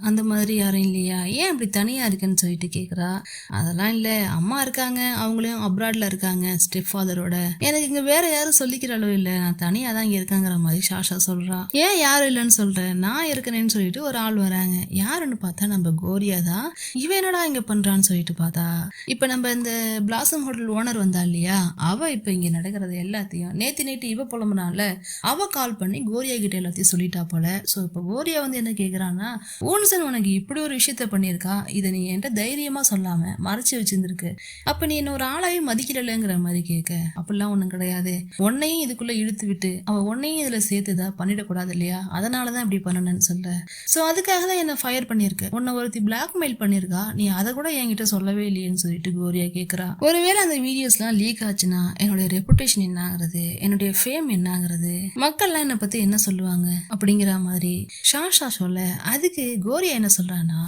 அந்த மாதிரி யாரும் இல்லையா, ஏன் இப்படி தனியா இருக்குன்னு சொல்லிட்டு கேக்குறா. அதெல்லாம் இல்ல அம்மா இருக்காங்க, அவங்களையும் அப்ராட்ல இருக்காங்க ஸ்டெப் ஃபாதரோட, எனக்கு இங்க வேற யாரும் சொல்லிக்கிற அளவு இல்ல, நான் தனியா தான் இங்க இருக்காங்கிற மாதிரி ஷாஷா சொல்றா. ஏன் யாரும் இல்லைன்னு சொல்றேன், நான் இருக்கிறேன்னு சொல்லிட்டு ஒரு ஆள் வராங்க. யாருன்னு பார்த்தா நம்ம கோரியா தான். இவ என்னடா இங்க பண்றான்னு சொல்லிட்டு பார்த்தா இப்ப நம்ம இந்த பிளாசம் ஹோட்டல் ஓனர் வந்தா இல்லையா, அவ இப்ப இங்க நடக்கிறது எல்லாத்தையும் நேத்து இவ புலம்புனால அவ கால் பண்ணி கோரியா கிட்ட எல்லாத்தையும் சொல்லிட்டா போல. சோ இப்ப கோரியா வந்து என்ன கேக்குறான்னா ஊன்சன் உனக்கு இப்படி ஒரு விஷயத்த பண்ணிருக்கா, இதை நீ என்கிட்ட தைரியமா சொல்லாம மறைச்சு வச்சிருந்திருக்கு, அப்ப நீ என்ன ஒரு ஆளாவே மதிக்கிறலங்கிற மாதிரி கேட்க, அப்படிலாம் ஒண்ணும் கிடையாது, உன்னையும் இதுக்குள்ள இழுத்து விட்டு அவ உன்னையும் இதுல சேர்த்துதா பண்ணிடக்கூடாது இல்லையா, அதனாலதான் இப்படி பண்ணணும்னு சொல்ல. சோ அதுக்காக தான் என்ன ஃபயர் பண்ணிருக்க, உன்னை ஒருத்தி பிளாக்மெயில் பண்ணிருக்கா, நீ அதை கூட என்கிட்ட சொல்லவே இல்லையேன்னு சொல்லிட்டு கோரியா கேக்குறா. ஒருவேளை அந்த வீடியோஸ்லாம் லீக் ஆச்சுன்னா என்னுடைய ரெப்புடேஷன் என்ன ஆகுறது, என்னுடைய ஃபேம் என்ன ஆகுறது, மக்கள்லாம் என்னை பத்தி என்ன சொல்லுவாங்க அப்படிங்கிற மாதிரி ஷாஷா சொல்ல, அதுக்கு கோரியா என்ன சொல்றானா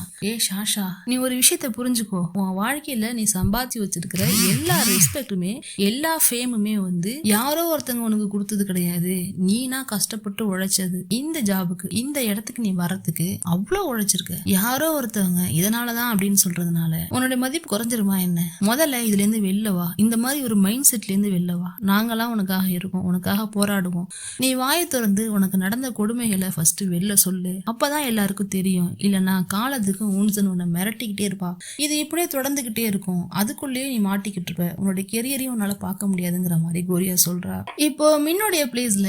ஷாஷா நீ ஒரு விஷயத்த புரிஞ்சுக்கோ, உன் வாழ்க்கையில நீ சம்பாதிச்சு வச்சிருக்கிற எல்லா ரெஸ்பெக்டுமே எல்லா ஃபேமுமே வந்து யாரோ ஒருத்தங்க உனக்கு கொடுத்தது கிடையாது, நீனா கஷ்டப்பட்டு உழைச்சது. இந்த ஜாபுக்கு இந்த இடத்துக்கு நீ வரத்துக்கு அவ்வளவு உழைச்சிருக்க, யாரோ ஒருத்தவங்க இதனாலதான் அப்படின்னு சொல்றதுனால உன்னோட மதிப்பு குறைஞ்சிருமா என்ன, முதல்ல இதுல இருந்து வெளிலவா, இந்த மாதிரி ஒரு மைண்ட் செட்ல இருந்து வெளிலவா, நாங்கெல்லாம் உனக்காக இருக்கோம், உனக்காக போராடுவோம், நீ வாயை திறந்து உனக்கு நடந்த கொடுமைகளை ஃபர்ஸ்ட் வெளில சொல்லு, அப்பதான் எல்லாருக்கும் தெரியும், இல்லனா காலத்துக்கு ஊன்சன் உன்னை மிரட்டிக்கிட்டே இருப்பா, இது இப்படியே தொடர்ந்துகிட்டே இருக்கும், அதுக்குள்ளேயே நீ மாட்டிக்கிட்டு இருப்ப, உன்னோட கெரியரையும் உன்னால பார்க்க முடியாதுங்கிற மாதிரி கோரியா சொல்றா. இப்போ மின்னுடைய பிளேஸ்ல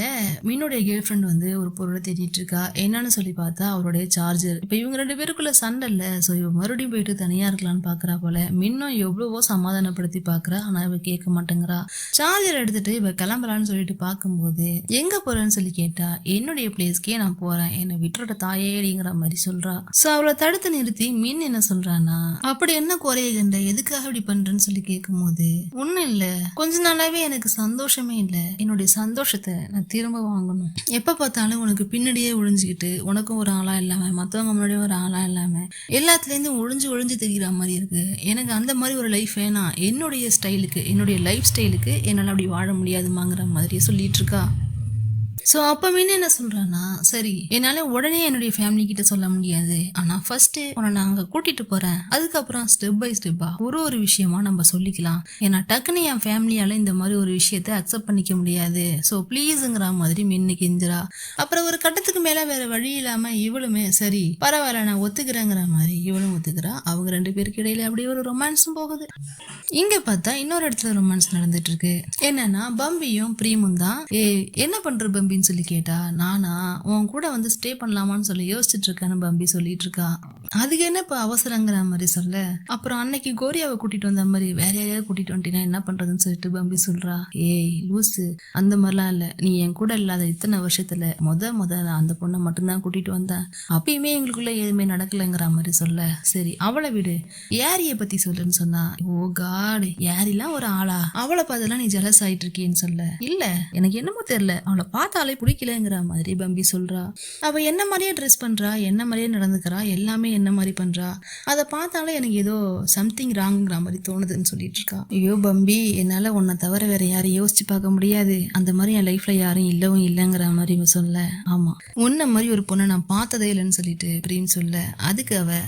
மின்னுடைய கேர்ள் ஃப்ரெண்ட் வந்து ஒரு பொருளை தேடிட்டு இருக்கா. என்னன்னு சொல்லி பார்த்தா அவருடைய சார்ஜர். இப்ப இவங்க ரெண்டு பேருக்குள்ள சண்டை இல்ல, சோ இவ மறுபடியும் போயிட்டு தனியா இருக்கலாம்னு பாக்குறா போல. மின்னும் எவ்வளவோ சமாதானப்படுத்தி பாக்குறா, ஆனா இவ கேட்க மாட்டேங்கிறா. சார்ஜர் எடுத்துட்டு இவ கிளம்பலான்னு சொல்லிட்டு பார்க்கும்போது எங்க போறேன்னு சொல்லி கேட்டா என்னுடைய பிளேஸ்க்கே நான் போறேன், என்னை விட்டுற தாயேடிங்கிற மாதிரி சொல்றா. சோ அவளை தடுத்து நிறுத்தி மின் என்ன சொல்றானா அப்படி என்ன குறைய கண்ட, எதுக்காக இப்படி பண்றேன்னு சொல்லி கேட்கும் போது ஒண்ணும் இல்ல, கொஞ்ச நாளாவே எனக்கு சந்தோஷமே இல்ல, என்னுடைய சந்தோஷத்தை நான் திரும்ப வாங்கணும், எப்ப பார்த்தாலும் உனக்கு பின்னாடியே ஒழிஞ்சுக்கிட்டு உனக்கும் ஒரு ஆளா இல்லாம மத்தவங்க முன்னாடியும் ஒரு ஆளா இல்லாம எல்லாத்துல இருந்து ஒழிஞ்சு தெரிகிற மாதிரி இருக்கு, எனக்கு அந்த மாதிரி ஒரு லைஃப் வேணாம், என்னுடைய ஸ்டைலுக்கு என்னுடைய லைஃப் ஸ்டைலுக்கு என்னால அப்படி வாழ முடியாதுமாங்கிற மாதிரி சொல்லிட்டு இருக்கா. சோ அப்ப மீன் என்ன சொல்றானா சரி என்னால உடனே என்னுடைய ஃபேமிலி கிட்ட சொல்ல முடியாது, ஆனா ஃபர்ஸ்ட் உன்னை நான் அங்க கூட்டிட்டு போறேன், அதுக்கப்புறம் ஸ்டெப் பை ஸ்டெப்பா ஒரு விஷயமா நம்ம சொல்லிக்கலாம், ஏன்னா டக்குன்னு என் ஃபேமிலியால இந்த மாதிரி ஒரு விஷயத்த அக்செப்ட் பண்ணிக்க முடியாது, சோ ப்ளீஸ்ங்கிற மாதிரி மின்னு கெஞ்சுறா. அப்புறம் ஒரு கட்டத்துக்கு மேல வேற வழி இல்லாம இவளுமே சரி பரவாயில்ல நான் ஒத்துக்கிறேங்கிற மாதிரி இவளும் ஒத்துக்கிறா. அவங்க ரெண்டு பேருக்கு இடையில அப்படியே ஒரு ரொமான்ஸும் போகுது. இங்க பார்த்தா இன்னொரு இடத்துல ரொமான்ஸ் நடந்துட்டு இருக்கு. என்னன்னா பம்பியும் பிரீமும் தான் என்ன பண்ற பம்பி சொல்லி கேட்டா, நானா உன் கூட வந்து ஸ்டே பண்ணலாமான்னு சொல்லி யோசிச்சுட்டு இருக்கேன்னு பம்பி சொல்லிட்டு இருக்கா. அதுக்கு என்ன இப்ப அவசரங்கிற மாதிரி சொல்ல, அப்புறம் அன்னைக்கு கோரியாவை கூட்டிட்டு வந்த மாதிரி வேற யாரையாவது கூட்டிட்டு வந்துட்டீங்கன்னா என்ன பண்றதுன்னு சொல்லிட்டு பம்பி சொல்றா. லூசு அந்த மாதிரிலாம் இல்ல, நீ என் கூட இல்லாத இத்தனை வருஷத்துல முத நான் அந்த பொண்ணை மட்டும்தான் கூட்டிட்டு வந்தேன், அப்பயுமே எங்களுக்குள்ள எதுவுமே நடக்கலைங்கிற மாதிரி சொல்ல. சரி அவளை விடு, ஏரிய பத்தி சொல்லுன்னு சொன்னா, ஓ காட் ஏரிலாம் ஒரு ஆளா, அவளை பார்த்தெல்லாம் நீ ஜெலஸ் ஆயிட்டு இருக்கேன்னு சொல்ல. இல்ல எனக்கு என்னமோ தெரியல, அவளை பார்த்தா பார்த்தாலே பிடிக்கலங்கிற மாதிரி பம்பி சொல்றா. அவ என்ன மாதிரியே ட்ரெஸ் பண்றா, என்ன மாதிரியே நடந்துக்கிறா, எல்லாமே என்ன மாதிரி பண்றா, அதை பார்த்தாலே எனக்கு ஏதோ சம்திங் ராங்குங்கிற மாதிரி தோணுதுன்னு சொல்லிட்டு இருக்கா. ஐயோ பம்பி, என்னால உன்னை தவிர வேற யாரும் யோசிச்சு பார்க்க முடியாது, அந்த மாதிரி என் லைஃப்ல யாரும் இல்லவும் இல்லைங்கிற மாதிரி இவ சொல்ல. ஆமா, உன்ன மாதிரி ஒரு பொண்ணை நான் பார்த்ததே இல்லைன்னு சொல்லிட்டு அப்படின்னு சொல்ல, அதுக்கு அவ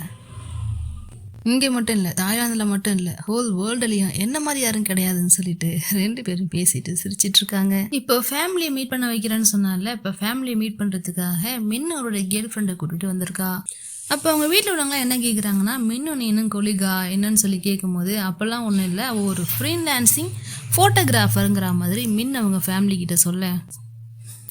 இங்கே மட்டும் இல்லை, தாய்லாந்தில் மட்டும் இல்லை, ஹோல் வேர்ல்டுலையும் என்ன மாதிரி யாரும் கிடையாதுன்னு சொல்லிட்டு 2 பேரும் பேசிட்டு சிரிச்சிட்டு இருக்காங்க. இப்போ ஃபேமிலியை மீட் பண்ண வைக்கிறேன்னு சொன்னால, இப்போ ஃபேமிலியை மீட் பண்ணுறதுக்காக மின்னு அவருடைய கேர்ள் ஃப்ரெண்டை கூட்டிட்டு வந்திருக்கா. அப்போ அவங்க வீட்டில் உள்ளவங்களாம் என்ன கேட்குறாங்கன்னா, மின்னு நீ இன்னும் கொலிகா என்னன்னு சொல்லி கேட்கும்போது, அப்போல்லாம் ஒன்றும் இல்லை, அவள் ஒரு ஃப்ரீலான்சிங் ஃபோட்டோகிராஃபருங்கிற மாதிரி மின் அவங்க ஃபேமிலி கிட்ட சொல்ல.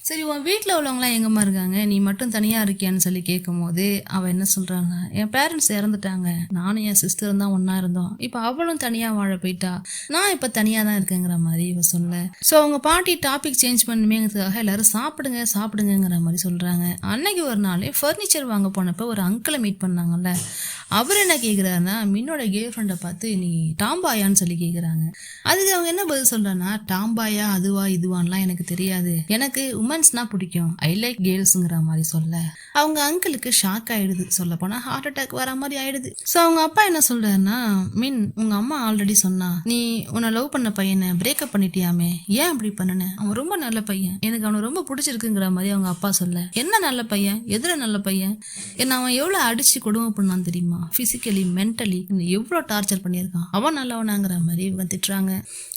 சரி, உன் வீட்டில் உள்ளவங்களாம் எங்கம்மா இருக்காங்க, நீ மட்டும் தனியாக இருக்கியான்னு சொல்லி கேட்கும் போது அவள் என்ன சொல்கிறாங்க, என் பேரண்ட்ஸ் இறந்துட்டாங்க, நானும் என் சிஸ்டரும் தான் ஒன்றா இருந்தோம், இப்போ அவளும் தனியாக வாழ போயிட்டா, நான் இப்போ தனியாக தான் இருக்கேங்கிற மாதிரி இவ சொல்ல. ஸோ அவங்க பாட்டி டாபிக் சேஞ்ச் பண்ணுமேங்கிறதுக்காக எல்லாரும் சாப்பிடுங்க சாப்பிடுங்கிற மாதிரி சொல்கிறாங்க. அன்னைக்கு ஒரு நாள் ஃபர்னிச்சர் வாங்க போனப்போ ஒரு அங்கிளை மீட் பண்ணாங்கல்ல, அவர் என்ன கேட்குறாருன்னா, மின்னோட கேர்ள் ஃப்ரெண்டை பார்த்து நீ டாம்பாயான்னு சொல்லி கேட்குறாங்க. அதுக்கு அவங்க என்ன பதில் சொல்கிறாங்கன்னா, டாம்பாயா அதுவா இதுவான்லாம் எனக்கு தெரியாது, எனக்கு உமன்ஸ்னா பிடிக்கும், ஐ லைக் கேர்ள்ஸுங்கிற மாதிரி சொல்ல அவங்க அங்கிளுக்கு ஷாக் ஆயிடுது. சொல்ல போனால் ஹார்ட் அட்டாக் வர மாதிரி ஆயிடுது. ஸோ அவங்க அப்பா என்ன சொல்றாருன்னா, மின் உங்க அம்மா ஆல்ரெடி சொன்னா நீ உன்னை லவ் பண்ண பையனை பிரேக்கப் பண்ணிட்டியாமே, ஏன் அப்படி பண்ணன, அவன் ரொம்ப நல்ல பையன், எனக்கு அவனை ரொம்ப பிடிச்சிருக்குங்கிற மாதிரி அவங்க அப்பா சொல்ல. என்ன நல்ல பையன், எதிர நல்ல பையன், என்ன அவன் எவ்வளோ அடிச்சு கொடுமை பண்ணான்னு தெரியுமா, பிசிக்கலி மென்டலி எவ்வளோ டார்ச்சர் பண்ணியிருக்கான், அவன் நல்லவனாங்கிற மாதிரி இவங்க திட்டுறாங்க.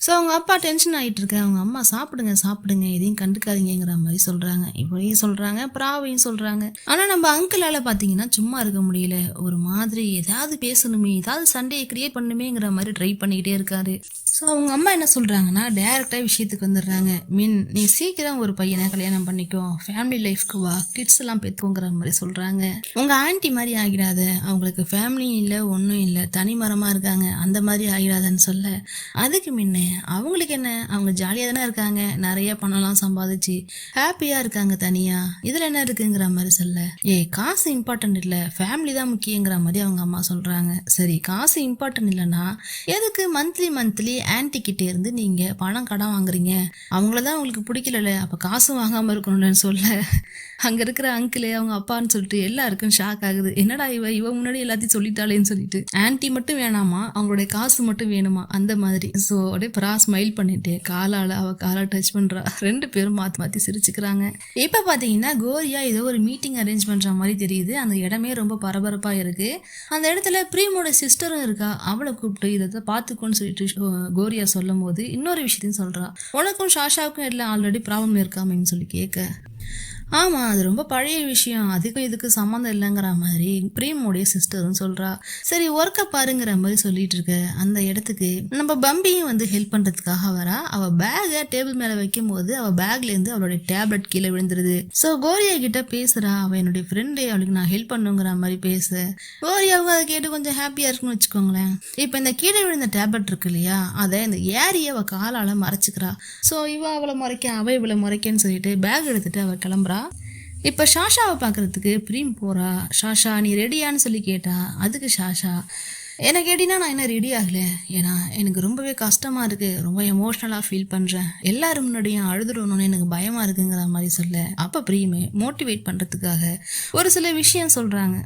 ஸோ அவங்க அப்பா டென்ஷன் ஆகிட்டு இருக்க, அவங்க அம்மா சாப்பிடுங்க சாப்பிடுங்க எதையும் கண்டுக்காதீங்கிற மாதிரி சொல்றாங்க. இப்படியும் சொல்றாங்க, பிராவையும் சொல்றாங்க. ஆனா நம்ம அங்கிளால பாத்தீங்கன்னா சும்மா இருக்க முடியல, ஒரு மாதிரி ஏதாவது பேசணுமே, ஏதாவது சண்டையை கிரியேட் பண்ணுமேங்கிற மாதிரி ட்ரை பண்ணிக்கிட்டே இருக்காரு. ஸோ அவங்க அம்மா என்ன சொல்றாங்கன்னா, டைரக்டா விஷயத்துக்கு வந்துடுறாங்க. மீன் நீ சீக்கிரம் ஒரு பையனை கல்யாணம் பண்ணிக்கோ, ஃபேமிலி லைஃப்க்கு வா, கிட்ஸ் எல்லாம் பெற்றுங்கிற மாதிரி சொல்றாங்க. உங்க ஆன்டி மாதிரி ஆகிடாத, அவங்களுக்கு ஃபேமிலியும் இல்லை ஒன்றும் இல்லை, தனி மரமா இருக்காங்க, அந்த மாதிரி ஆகிடாதன்னு சொல்ல. அதுக்கு முன்ன அவங்களுக்கு என்ன, அவங்க ஜாலியாக தானே இருக்காங்க, நிறைய பணம்லாம் சம்பாதிச்சு ஹாப்பியா இருக்காங்க தனியா, இதுல என்ன இருக்குங்கிற மாதிரி சொல்ல. காசு இம்பார்ட்டன்ட் இல்ல, ஃபேமிலி தான் முக்கியங்கிற மாதிரி அவங்க அம்மா சொல்றாங்க. சரி, காசு இம்பார்ட்டன்ட் இல்லைன்னா எதுக்கு மந்த்லி ஆன்டி கிட்டே இருந்து நீங்க பணம் கடன் வாங்குறீங்க, அவங்களதான் உங்களுக்கு பிடிக்கல, அப்ப காசும் வாங்காம இருக்கணும்னு சொல்ல. அங்க இருக்கிற அங்கிளே அவங்க அப்பான்னு சொல்லிட்டு எல்லாருக்கும் ஷாக் ஆகுது. என்னடா இவ முன்னாடி எல்லாத்தையும் சொல்லிட்டாளேன்னு சொல்லிட்டு. ஆன்டி மட்டும் வேணாமா, அவங்களுடைய காசு மட்டும் வேணுமா, அந்த மாதிரி. ஸோ அப்படியே பிரா ஸ்மைல் பண்ணிட்டு காலால அவ காலை டச் பண்றா. 2 பேரும் மாத்தி சிரிச்சுக்கிறாங்க. இப்ப பாத்தீங்கன்னா கோரியா ஏதோ ஒரு மீட்டிங் அரேஞ்ச் பண்ற மாதிரி தெரியுது. அந்த இடமே ரொம்ப பரபரப்பா இருக்கு. அந்த இடத்துல பிரீமோட சிஸ்டரும் இருக்கா. அவளை கூப்பிட்டு இதை பார்த்துக்கோன்னு சொல்லிட்டு கோரியா சொல்லும் போது இன்னொரு விஷயத்தையும் சொல்றா. உனக்கும் ஷாஷாவுக்கும் எல்லாம் ஆல்ரெடி ப்ராப்ளம் இருக்காமன்னு சொல்லி கேட்க, ஆமா அது ரொம்ப பழைய விஷயம், அதுக்கும் இதுக்கு சம்மந்தம் இல்லைங்கிற மாதிரி பிரீமோடைய சிஸ்டரும் சொல்றா. சரி ஒர்க்கை பாருங்கிற மாதிரி சொல்லிட்டு இருக்க அந்த இடத்துக்கு நம்ம பம்பியும் வந்து ஹெல்ப் பண்றதுக்காக வரா. அவ பேகை டேபிள் மேல வைக்கும் போது அவ பேக்ல இருந்து அவளுடைய டேப்லெட் கீழே விழுந்துருது. ஸோ கோரியா கிட்ட பேசுறா, அவ என்னுடைய ஃப்ரெண்டு, அவளுக்கு நான் ஹெல்ப் பண்ணுங்கிற மாதிரி பேச கோரியாவுக்கு அதை கேட்டு கொஞ்சம் ஹாப்பியா இருக்குன்னு வச்சுக்கோங்களேன். இப்ப இந்த கீழே விழுந்த டேப்லெட் இருக்கு இல்லையா, அதை இந்த ஏரிய அவ காலால மறைச்சுக்கிறா. ஸோ இவ அவளை முறைக்க, அவ இவளை முறைக்கன்னு சொல்லிட்டு பேக் எடுத்துட்டு அவ கிளம்புறா. இப்போ ஷாஷாவை பார்க்கறதுக்கு பிரீம் போறா. ஷாஷா நீ ரெடியான்னு சொல்லி கேட்டா. அதுக்கு ஷாஷா என்ன கேட்டினா நான் என்ன ரெடி ஆகலை, ஏன்னா எனக்கு ரொம்பவே கஷ்டமா இருக்கு, ரொம்ப எமோஷ்னலாக ஃபீல் பண்ணுறேன், எல்லாரும் முன்னாடியும் அழுதுடணும்னு எனக்கு பயமாக இருக்குங்கிற மாதிரி சொல்ல. அப்போ பிரீமே மோட்டிவேட் பண்ணுறதுக்காக ஒரு சில விஷயம் சொல்கிறாங்க.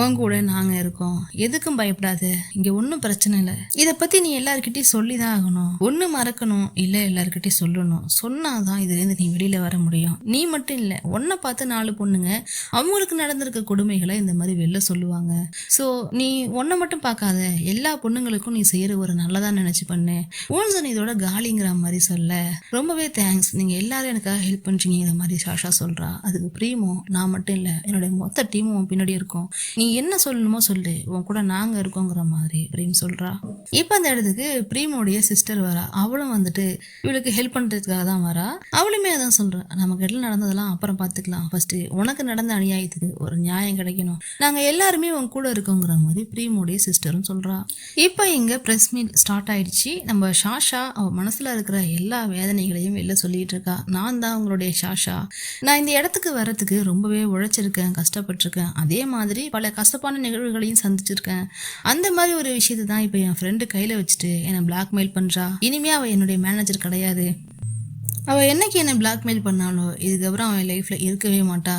உன் கூட நாங்கள் இருக்கோம், எதுக்கும் பயப்படாத, இங்கே ஒன்றும் பிரச்சனை இல்லை, இதை பற்றி நீ எல்லாருக்கிட்டையும் சொல்லி தான் ஆகணும், ஒன்று மறக்கணும் இல்லை எல்லாருக்கிட்டையும் சொல்லணும், சொன்னாதான் இதுலேருந்து நீ வெளியில் வர முடியும். நீ மட்டும் இல்லை, ஒன்றை பார்த்து 4 பொண்ணுங்க அவங்களுக்கு நடந்திருக்க கொடுமைகளை இந்த மாதிரி வெளில சொல்லுவாங்க. ஸோ நீ ஒன்றை மட்டும் பார்க்காத, எல்லா பொண்ணுங்களுக்கும் நீ செய்கிற ஒரு நல்லதாக நினச்சி பண்ணு, ஓன்சன் இதோட காலிங்கிற மாதிரி சொல்ல. ரொம்பவே தேங்க்ஸ், நீங்கள் எல்லாரும் எனக்காக ஹெல்ப் பண்ணுறீங்க இந்த மாதிரி ஷாஷா சொல்கிறா. அதுக்கு பிரீமோ நான் மட்டும் இல்லை, என்னுடைய மொத்த டீமும் பின்னாடி இருக்கும், நீ என்ன சொல்லணுமோ சொல்லு, உன் கூட நாங்க இருக்கோங்கிற மாதிரி பிரீம் சொல்றா. இப்ப அந்த இடத்துக்கு பிரீமோடைய சிஸ்டர் வரா. அவளும் வந்துட்டு இவளுக்கு ஹெல்ப் பண்றதுக்காக தான் வரா. அவளுமே அதான் சொல்றா, நமக்கு இடையில நடந்ததெல்லாம் அப்புறம் பாத்துக்கலாம், ஃபர்ஸ்ட் உனக்கு நடந்த அநியாயத்துக்கு ஒரு நியாயம் கிடைக்கணும், நாங்க எல்லாருமே உன் கூட இருக்கோங்கிற மாதிரி பிரீமோடைய சிஸ்டரும் சொல்றா. இப்ப இங்க பிரஸ் மீட் ஸ்டார்ட் ஆயிடுச்சு. நம்ம ஷாஷா அவ மனசுல இருக்கிற எல்லா வேதனைகளையும் வெளில சொல்லிட்டு இருக்கா. நான் தான் உங்களுடைய ஷாஷா, நான் இந்த இடத்துக்கு வர்றதுக்கு ரொம்பவே உழைச்சிருக்கேன், கஷ்டப்பட்டிருக்கேன், அதே மாதிரி பல கஷ்டப்பான நிகழ்வுகளையும் சந்திச்சிருக்கேன். அந்த மாதிரி ஒரு விஷயத்தை தான் இப்போ என் ஃப்ரெண்டு கையில் வச்சுட்டு என்னை பிளாக்மெயில் பண்ணுறா. இனிமே அவள் என்னுடைய மேனேஜர் கிடையாது, அவள் என்னைக்கு என்னை பிளாக்மெயில் பண்ணாலோ இதுக்கப்புறம் அவன் லைஃப்ல இருக்கவே மாட்டா.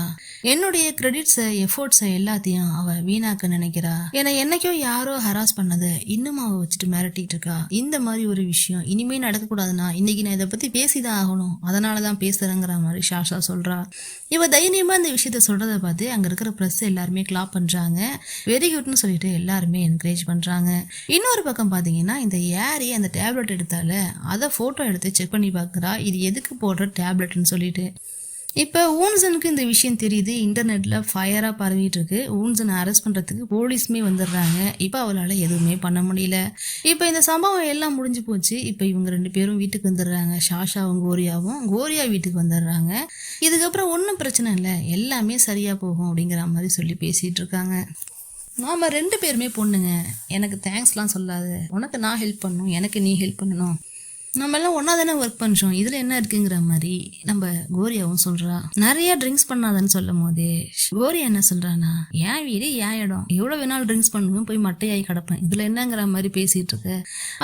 என்னுடைய கிரெடிட்ஸை எஃபோர்ட்ஸை எல்லாத்தையும் அவள் வீணாக்க நினைக்கிறா. ஏன்னா என்னைக்கோ யாரோ ஹராஸ் பண்ணதை இன்னும் அவள் வச்சுட்டு மிரட்டிட்டு இருக்கா. இந்த மாதிரி ஒரு விஷயம் இனிமே நடக்கக்கூடாதுன்னா இன்னைக்கு நான் இதை பத்தி பேசிதான் ஆகணும், அதனாலதான் பேசுறேங்கிற மாதிரி ஷாஷா சொல்றா. இவ தைரியமா இந்த விஷயத்த சொல்றதை பார்த்து அங்க இருக்கிற ப்ரெஸ் எல்லாருமே கிளாப் பண்றாங்க, வெரி குட்னு சொல்லிட்டு எல்லாருமே என்கரேஜ் பண்றாங்க. இன்னொரு பக்கம் பாத்தீங்கன்னா இந்த யாரி அந்த டேப்லெட் எடுத்தால அதை போட்டோ எடுத்து செக் பண்ணி பாக்குறா, இது எதுக்கு போடுற டேப்லெட்னு சொல்லிட்டு. இப்போ ஊன்சனுக்கு இந்த விஷயம் தெரியுது, இன்டர்நெட்ல ஃபயரா பரவிட்டு இருக்கு. ஊன்சனை அரெஸ்ட் பண்றதுக்கு போலீஸுமே வந்துடுறாங்க. இப்போ அவளால் எதுவுமே பண்ண முடியல. இப்போ இந்த சம்பவம் எல்லாம் முடிஞ்சு போச்சு. இப்போ இவங்க 2 பேரும் வீட்டுக்கு வந்துடுறாங்க, ஷாஷாவும் கோரியா வீட்டுக்கு வந்துடுறாங்க. இதுக்கப்புறம் ஒன்றும் பிரச்சனை இல்லை, எல்லாமே சரியா போகும் அப்படிங்கிற மாதிரி சொல்லி பேசிட்டு இருக்காங்க. நாம 2 பேருமே பொண்ணுங்க, எனக்கு தேங்க்ஸ்லாம் சொல்லாத, உனக்கு நான் ஹெல்ப் பண்ணணும், எனக்கு நீ ஹெல்ப் பண்ணணும், நம்ம எல்லாம் ஒன்னா தானே ஒர்க் பண்றோம், இதுல என்ன இருக்குங்கிற மாதிரி நம்ம கோரியாவும் சொல்றா. நிறைய ட்ரிங்க்ஸ் பண்ணாதன்னு சொல்லும் போதே கோரியா என்ன சொல்றானா, என் வீடு என் இடம், எவ்வளவு வேணாலும் ட்ரிங்க்ஸ் பண்ணுவேன், போய் மட்டையாகி கிடப்பேன், இதுல என்னங்கிற மாதிரி பேசிட்டு இருக்க.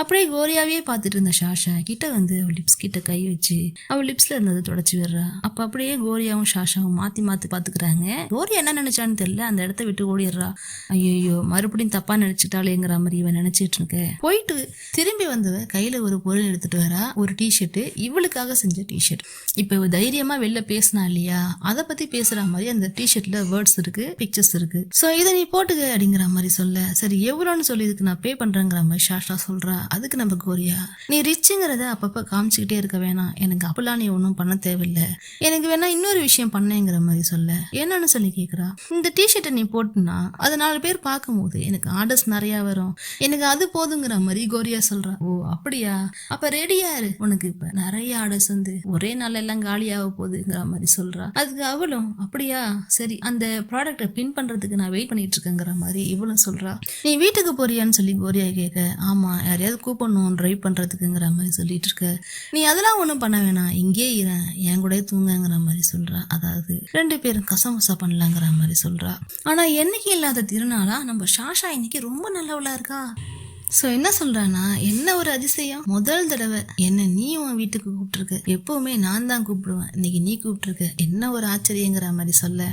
அப்படியே கோரியாவே பார்த்துட்டு இருந்த ஷாஷா கிட்ட வந்து அவள் லிப்ஸ் கிட்ட கை வச்சு அவள் லிப்ஸ்ல இருந்தது தொடச்சி விடுறா. அப்ப அப்படியே கோரியாவும் ஷாஷாவும் மாத்தி பாத்துக்கிறாங்க. கோரியா என்ன நினைச்சான்னு தெரியல, அந்த இடத்த விட்டு ஓடிடுறா. ஐயோ மறுபடியும் தப்பா நினைச்சிட்டாளேங்கிற மாதிரி இவன் நினைச்சிட்டு இருக்க. போயிட்டு திரும்பி வந்தவ கையில ஒரு பொருள் எடுத்துட்டு வரா, ஒரு டிஷர்ட், இவளுக்காக செஞ்ச டிஷர்ட். இப்ப இவ தைரியமா வெளில பேசினா இல்லையா, அதை பத்தி பேசுற மாதிரி அந்த டிஷர்ட்ல வேர்ட்ஸ் இருக்கு, பிக்சர்ஸ் இருக்கு. சோ இதை நீ போட்டுக்க அப்படிங்கிற மாதிரி சொல்ல, சரி எவ்வளோன்னு சொல்லி இதுக்கு நான் பே பண்றேங்கிற மாதிரி ஷாஷா சொல்றா. அதுக்கு நம்ம கோரியா, நீ ரிச்சுங்கிறத அப்பப்ப காமிச்சுக்கிட்டே இருக்க வேணாம், எனக்கு அப்பெல்லாம் நீ ஒன்றும் பண்ண தேவையில்லை, எனக்கு வேணா இன்னொரு விஷயம் பண்ணேங்கிற மாதிரி சொல்ல. என்னன்னு சொல்லி கேட்குறா. இந்த டிஷர்ட்டை நீ போட்டுனா அதை 4 பேர் பார்க்கும்போது எனக்கு ஆர்டர்ஸ் நிறைய வரும், எனக்கு அது போதுங்கிற மாதிரி கோரியா சொல்றா. ஓ அப்படியா, அப்ப ரெடியா இரு, உனக்கு இப்ப நிறைய ஆர்டர்ஸ் வந்து ஒரே நாள் எல்லாம் காலியாக போகுதுங்கிற மாதிரி சொல்றா. அதுக்கு அவளும் அப்படியா சரி, அந்த ப்ராடக்டை பின் பண்றதுக்கு நான் வெயிட் பண்ணிட்டு இருக்கேங்கிற மாதிரி இவளும் சொல்றா. நீ வீட்டுக்கு போறியான்னு சொல்லி கோரியா கேட்க, ஆமா யாரையாவது கூப்பிடணும் டிரைவ் பண்றதுக்குங்கிற மாதிரி சொல்லிட்டு இருக்க. நீ அதெல்லாம் ஒன்றும் பண்ண வேணாம், இங்கே இரு, என் கூட தூங்குங்கிற மாதிரி சொல்றா. அதாவது 2 பேரும் கசமுசா பண்ணலாங்கிற மாதிரி சொல்றா. ஆனா என்னைக்கு இல்லாத திருநாளா நம்ம ஷாஷா இன்னைக்கு ரொம்ப நல்லவளா இருக்கா. ஸோ என்ன சொல்றானா, என்ன ஒரு அதிசயம், முதல் தடவை என்ன நீ உன் வீட்டுக்கு கூப்பிட்டுருக்க, எப்பவுமே நான் தான் கூப்பிடுவேன், இன்னைக்கு நீ கூப்பிட்டுருக்க, என்ன ஒரு ஆச்சரியங்கிற மாதிரி சொல்ல.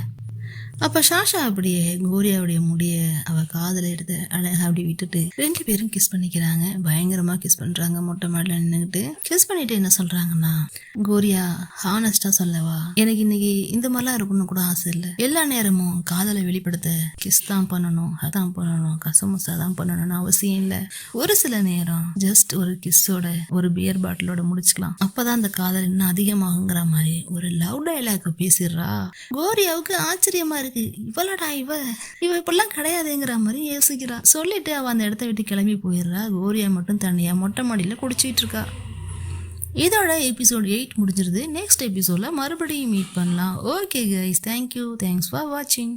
அப்ப ஷாஷா அப்படியே கோரியாவுடைய முடிய அவ காதல எடுத்து அழகா அப்படி விட்டுட்டு 2 பேரும் கிஸ் பண்ணிக்கிறாங்க. பயங்கரமா கிஸ் பண்றாங்க மொட்டை மாடல நின்னுகிட்டு. கிஸ் பண்ணிட்டு என்ன சொல்றாங்கன்னா, கோரியா ஹானஸ்டா சொல்லவா, எனக்கு இன்னைக்கு இந்த மாதிரிலாம் இருக்கணும் கூட ஆசை இல்லை, எல்லா நேரமும் காதலை வெளிப்படுத்த கிஸ் தான் பண்ணணும், அதான் பண்ணணும், கசமுசா தான் பண்ணணும்னு அவசியம் இல்லை, ஒரு சில நேரம் ஜஸ்ட் ஒரு கிஸ்ஸோட ஒரு பியர் பாட்டிலோட முடிச்சுக்கலாம், அப்பதான் அந்த காதல் இன்னும் அதிகமாகுங்கிற மாதிரி ஒரு லவ் டயலாக் பேசிடுறா. கோரியாவுக்கு ஆச்சரியமா இருக்கு, இவளடா இவ இப்பெல்லாம் கிடையாதுங்கிற மாதிரி யோசிக்கிறா. சொல்லிட்டு அவ அந்த இடத்த விட்டு கிளம்பி போயிடுறா. கோரியா மட்டும் தனியா மொட்டை மாடியில குடிச்சிட்டு இருக்கா. இதோட எபிசோட் 8 முடிஞ்சிருது. நெக்ஸ்ட் எபிசோட்ல மறுபடியும் மீட் பண்ணலாம். Okay guys, thank you, thanks for வாட்சிங்.